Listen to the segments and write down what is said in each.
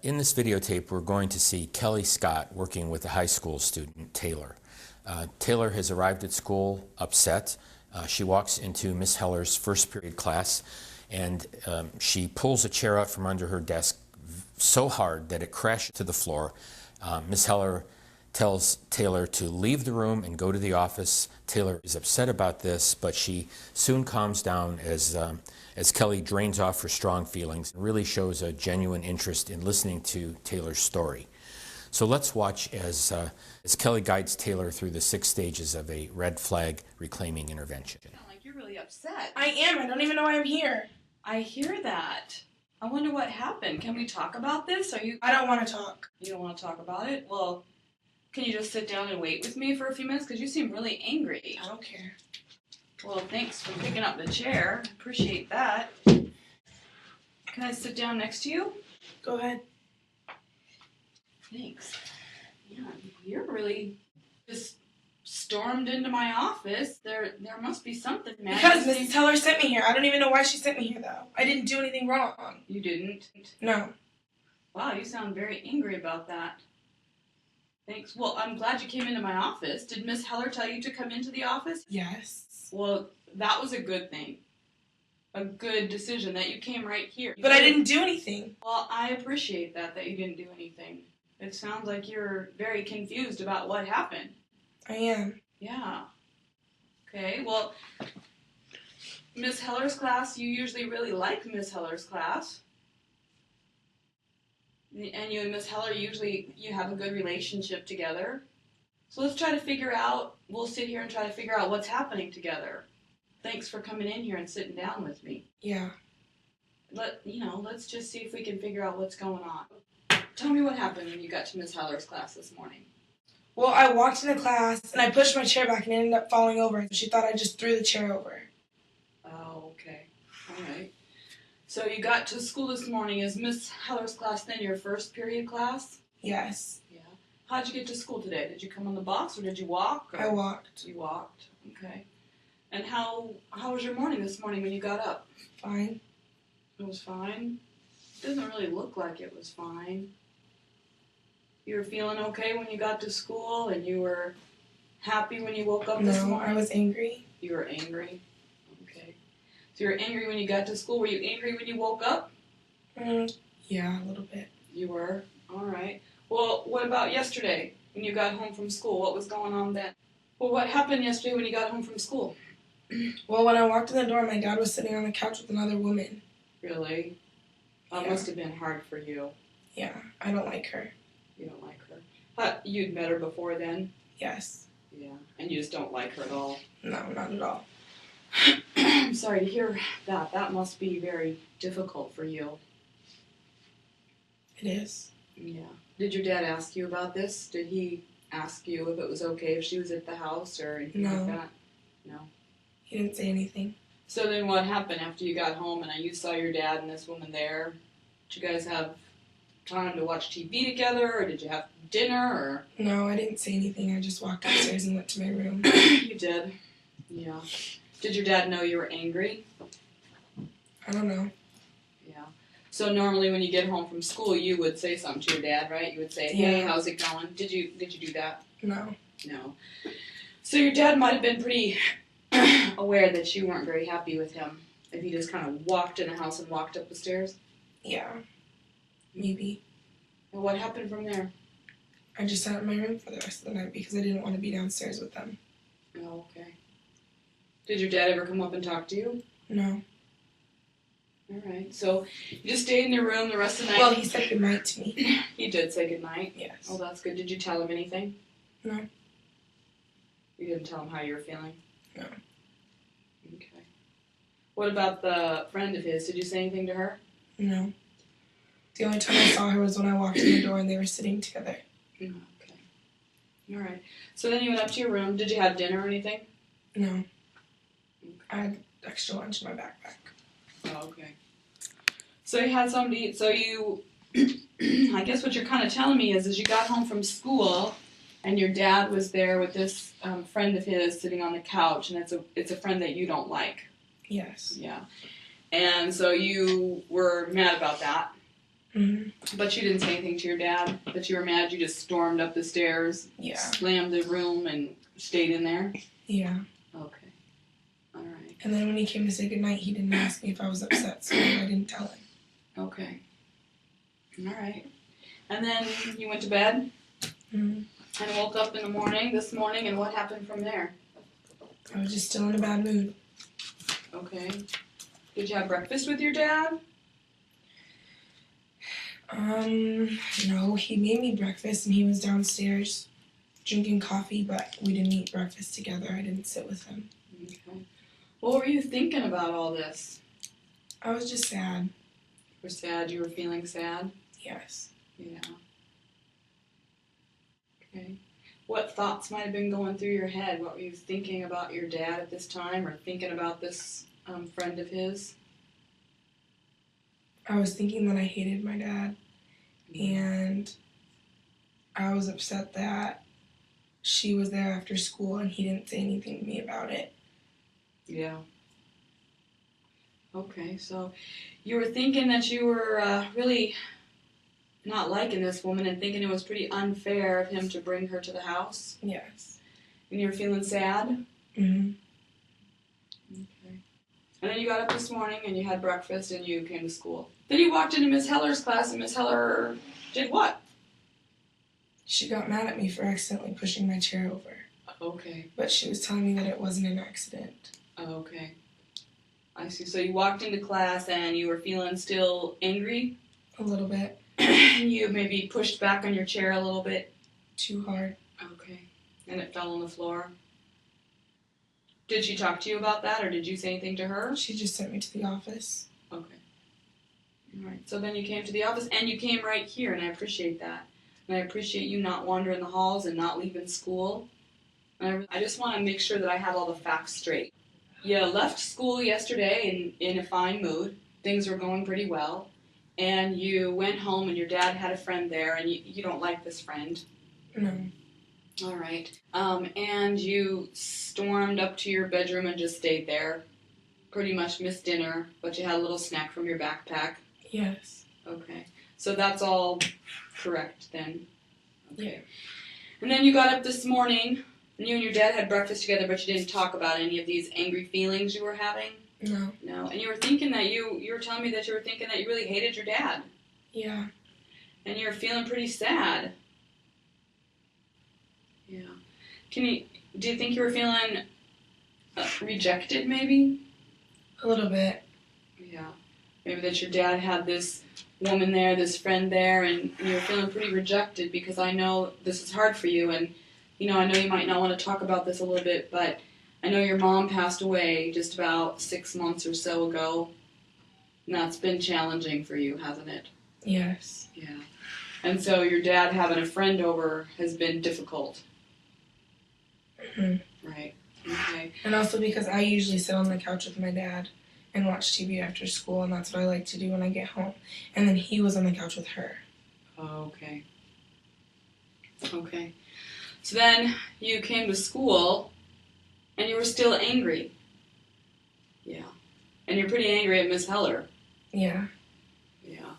In this videotape, we're going to see Kelly Scott working with a high school student, Taylor. Taylor has arrived at school upset. She walks into Miss Heller's first period class, and she pulls a chair out from under her desk so hard that it crashes to the floor. Miss Heller tells Taylor to leave the room and go to the office. Taylor is upset about this, but she soon calms down as Kelly drains off her strong feelings and really shows a genuine interest in listening to Taylor's story. So let's watch as Kelly guides Taylor through the 6 stages of a red flag reclaiming intervention. Like you're really upset. I am. I don't even know why I'm here. I hear that. I wonder what happened. Can we talk about this? I don't want to talk. You don't want to talk about it? Well, can you just sit down and wait with me for a few minutes? Because you seem really angry. I don't care. Well, thanks for picking up the chair. Appreciate that. Can I sit down next to you? Go ahead. Thanks. Yeah, you're really just stormed into my office. There must be something, man. Because Mrs. Teller sent me here. I don't even know why she sent me here, though. I didn't do anything wrong. You didn't? No. Wow, you sound very angry about that. Thanks. Well, I'm glad you came into my office. Did Miss Heller tell you to come into the office? Yes. Well, that was a good thing. A good decision that you came right here. But I didn't do anything. Well, I appreciate that you didn't do anything. It sounds like you're very confused about what happened. I am. Yeah. Okay, well, Miss Heller's class, you usually really like Miss Heller's class. And you and Miss Heller, you have a good relationship together. So let's try to figure out, we'll sit here and try to figure out what's happening together. Thanks for coming in here and sitting down with me. Yeah. Let's just see if we can figure out what's going on. Tell me what happened when you got to Miss Heller's class this morning. Well, I walked into class, and I pushed my chair back and it ended up falling over. She thought I just threw the chair over. Oh, okay. All right. So you got to school this morning. Is Miss Heller's class then your first period class? Yes. Yeah. How'd you get to school today? Did you come on the bus or did you walk? I walked. You walked. Okay. And how was your morning this morning when you got up? Fine. It was fine? It doesn't really look like it was fine. You were feeling okay when you got to school and you were happy when you woke up this morning? No, I was angry. You were angry? Okay. So you were angry when you got to school. Were you angry when you woke up? Yeah, a little bit. You were? All right. Well, what about yesterday when you got home from school? What was going on then? Well, what happened yesterday when you got home from school? Well, when I walked in the door, my dad was sitting on the couch with another woman. Really? That must have been hard for you. Yeah, I don't like her. You don't like her? You'd met her before then? Yes. Yeah. And you just don't like her at all? No, not at all. I'm sorry to hear that. That must be very difficult for you. It is. Yeah. Did your dad ask you about this? Did he ask you if it was okay if she was at the house or anything like that? No. He didn't say anything. So then what happened after you got home and you saw your dad and this woman there? Did you guys have time to watch TV together, or did you have dinner, or? No, I didn't say anything. I just walked upstairs and went to my room. You did? Yeah. Did your dad know you were angry? I don't know. Yeah. So normally when you get home from school, you would say something to your dad, right? You would say, hey, how's it going? Did you do that? No. No. So your dad might have been pretty aware that you weren't very happy with him if he just kind of walked in the house and walked up the stairs? Yeah. Maybe. And what happened from there? I just sat in my room for the rest of the night because I didn't want to be downstairs with them. Oh, okay. Did your dad ever come up and talk to you? No. All right. So you just stayed in your room the rest of the night? Well, he said goodnight to me. He did say goodnight? Yes. Oh, that's good. Did you tell him anything? No. You didn't tell him how you were feeling? No. Okay. What about the friend of his? Did you say anything to her? No. The only time I saw her was when I walked in the door and they were sitting together. Okay. All right. So then you went up to your room. Did you have dinner or anything? No. Okay. I had extra lunch in my backpack. Oh, okay. So you had something to eat. So you, I guess what you're kind of telling me is you got home from school and your dad was there with this friend of his sitting on the couch, and it's a friend that you don't like. Yes. Yeah. And so you were mad about that. Mm-hmm. But you didn't say anything to your dad that you were mad. You just stormed up the stairs, Yeah. slammed the room, and stayed in there? Yeah. Okay. All right. And then when he came to say goodnight, he didn't ask me if I was upset, so I didn't tell him. Okay. All right. And then you went to bed Mm-hmm. and woke up in the morning, this morning, and what happened from there? I was just still in a bad mood. Okay. Did you have breakfast with your dad? No, he made me breakfast and he was downstairs drinking coffee, but we didn't eat breakfast together. I didn't sit with him. Okay. What were you thinking about all this? I was just sad. You were sad? You were feeling sad? Yes. Yeah. Okay. What thoughts might have been going through your head? What were you thinking about your dad at this time, or thinking about this friend of his? I was thinking that I hated my dad, and I was upset that she was there after school and he didn't say anything to me about it. Yeah. Okay, so you were thinking that you were really not liking this woman and thinking it was pretty unfair of him to bring her to the house? Yes. And you were feeling sad? Mm-hmm. Okay. And then you got up this morning and you had breakfast and you came to school. Then you walked into Miss Heller's class and Miss Heller did what? She got mad at me for accidentally pushing my chair over, Okay. but she was telling me that it wasn't an accident. Okay. I see. So you walked into class and you were feeling still angry? A little bit. You maybe pushed back on your chair a little bit? Too hard. Okay. And it fell on the floor? Did she talk to you about that, or did you say anything to her? She just sent me to the office. Okay. All right. So then you came to the office, and you came right here, and I appreciate that. And I appreciate you not wandering the halls and not leaving school. And I just want to make sure that I have all the facts straight. You left school yesterday in a fine mood. Things were going pretty well. And you went home, and your dad had a friend there, and you don't like this friend. No. All right. And you stormed up to your bedroom and just stayed there. Pretty much missed dinner, but you had a little snack from your backpack. Yes. Okay. So that's all correct then. Okay. Yeah. And then you got up this morning, and you and your dad had breakfast together, but you didn't talk about any of these angry feelings you were having? No. No. And you were thinking that you were telling me that you were thinking that you really hated your dad. Yeah. And you were feeling pretty sad. Yeah. Do you think you were feeling rejected maybe? A little bit. Yeah. Maybe that your dad had this woman there, this friend there, and you were feeling pretty rejected, because I know this is hard for you, and I know you might not want to talk about this a little bit, but I know your mom passed away just about 6 months or so ago, and that's been challenging for you, hasn't it? Yes. Yeah. And so your dad having a friend over has been difficult. Mm-hmm. Right. Okay. And also because I usually sit on the couch with my dad and watch TV after school, and that's what I like to do when I get home. And then he was on the couch with her. Oh, okay. Okay. So then you came to school, and you were still angry. Yeah. And you're pretty angry at Miss Heller. Yeah. Yeah.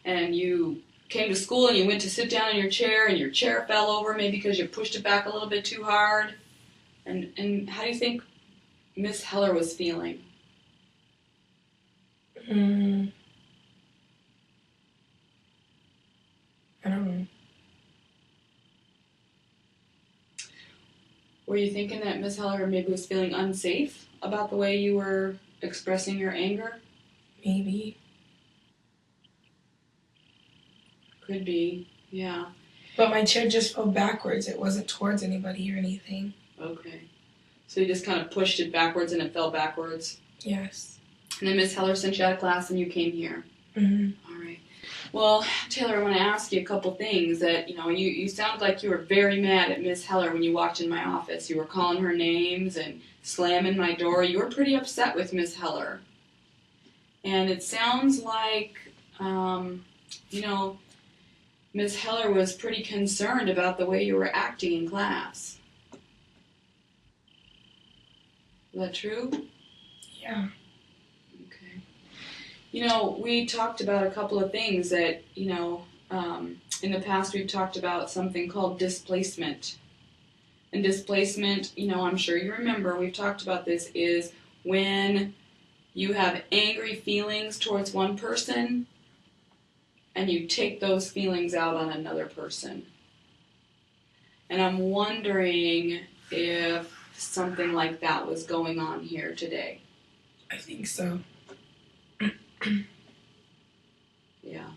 And you came to school, and you went to sit down in your chair, and your chair fell over, maybe because you pushed it back a little bit too hard. And how do you think Miss Heller was feeling? I don't know. Were you thinking that Miss Heller maybe was feeling unsafe about the way you were expressing your anger? Maybe. Could be, yeah. But my chair just fell backwards. It wasn't towards anybody or anything. Okay. So you just kind of pushed it backwards and it fell backwards? Yes. And then Miss Heller sent you out of class and you came here? Mm-hmm. All right. Well, Taylor, I want to ask you a couple things that, you sounded like you were very mad at Miss Heller when you walked in my office. You were calling her names and slamming my door. You were pretty upset with Miss Heller. And it sounds like, Miss Heller was pretty concerned about the way you were acting in class. Is that true? Yeah. Okay. We talked about a couple of things that, in the past we've talked about something called displacement. And displacement, I'm sure you remember, we've talked about this, is when you have angry feelings towards one person and you take those feelings out on another person. And I'm wondering if something like that was going on here today. I think so. Yeah.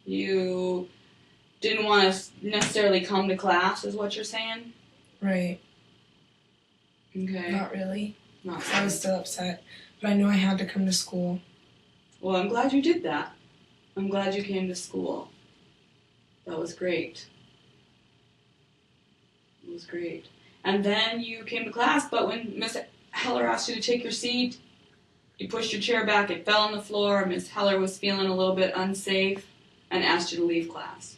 You didn't want to necessarily come to class, is what you're saying? Right. Okay. Not really. Not I was still upset, but I knew I had to come to school. Well, I'm glad you did that. I'm glad you came to school. That was great. It was great. And then you came to class, but when Miss Heller asked you to take your seat, you pushed your chair back, it fell on the floor, Miss Heller was feeling a little bit unsafe and asked you to leave class.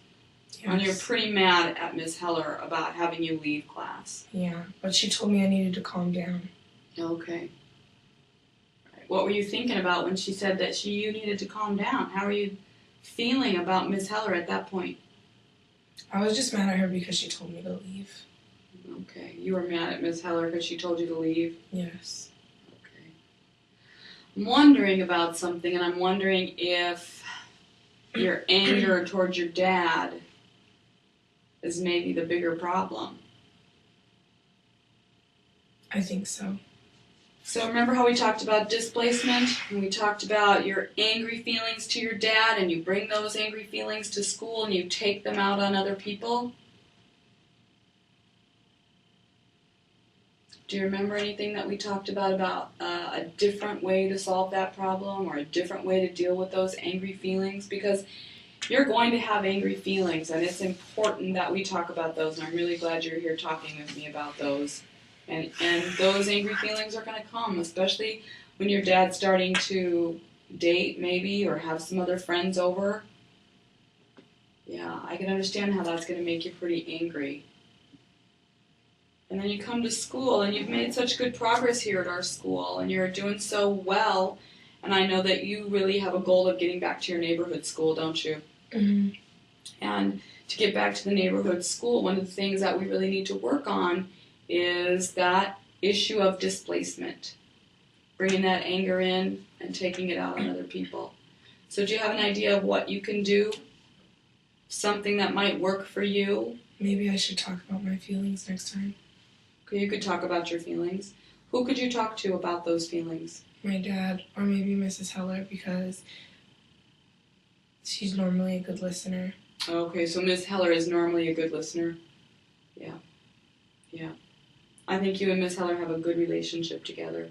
Yes. And you're pretty mad at Miss Heller about having you leave class. Yeah, but she told me I needed to calm down. Okay. What were you thinking about when she said that you needed to calm down? How were you feeling about Miss Heller at that point? I was just mad at her because she told me to leave. Okay. You were mad at Miss Heller because she told you to leave? Yes. Okay. I'm wondering about something, and I'm wondering if your anger towards your dad is maybe the bigger problem. I think so. So remember how we talked about displacement? And we talked about your angry feelings to your dad, and you bring those angry feelings to school and you take them out on other people? Do you remember anything that we talked about a different way to solve that problem or a different way to deal with those angry feelings? Because you're going to have angry feelings, and it's important that we talk about those, and I'm really glad you're here talking with me about those. And those angry feelings are going to come, especially when your dad's starting to date maybe or have some other friends over. Yeah, I can understand how that's going to make you pretty angry. And then you come to school and you've made such good progress here at our school and you're doing so well. And I know that you really have a goal of getting back to your neighborhood school, don't you? Mm-hmm. And to get back to the neighborhood school, one of the things that we really need to work on is that issue of displacement. Bringing that anger in and taking it out on other people. So do you have an idea of what you can do? Something that might work for you? Maybe I should talk about my feelings next time. Okay, you could talk about your feelings. Who could you talk to about those feelings? My dad, or maybe Mrs. Heller, because she's normally a good listener. Okay, so Ms. Heller is normally a good listener. Yeah. I think you and Ms. Heller have a good relationship together.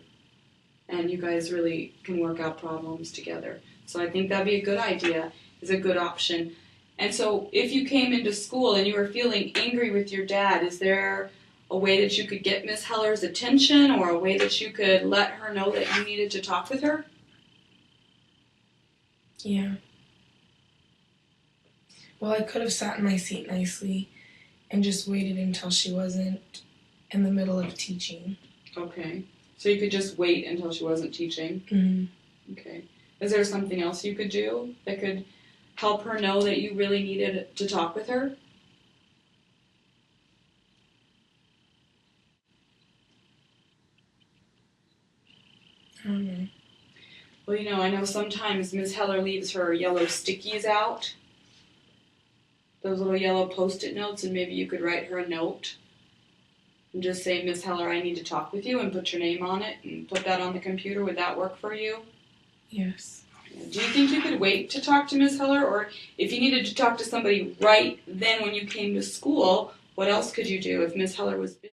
And you guys really can work out problems together. So I think that'd be a good idea, is a good option. And so if you came into school and you were feeling angry with your dad, is there a way that you could get Ms. Heller's attention or a way that you could let her know that you needed to talk with her? Yeah. Well, I could have sat in my seat nicely and just waited until she wasn't in the middle of teaching. Okay. So you could just wait until she wasn't teaching? Mm-hmm. Okay. Is there something else you could do that could help her know that you really needed to talk with her? I don't know. Well, I know sometimes Ms. Heller leaves her yellow stickies out. Those little yellow Post-it notes, and maybe you could write her a note and just say, Ms. Heller, I need to talk with you, and put your name on it and put that on the computer. Would that work for you? Yes. Do you think you could wait to talk to Ms. Heller? Or if you needed to talk to somebody right then when you came to school, what else could you do if Ms. Heller was busy?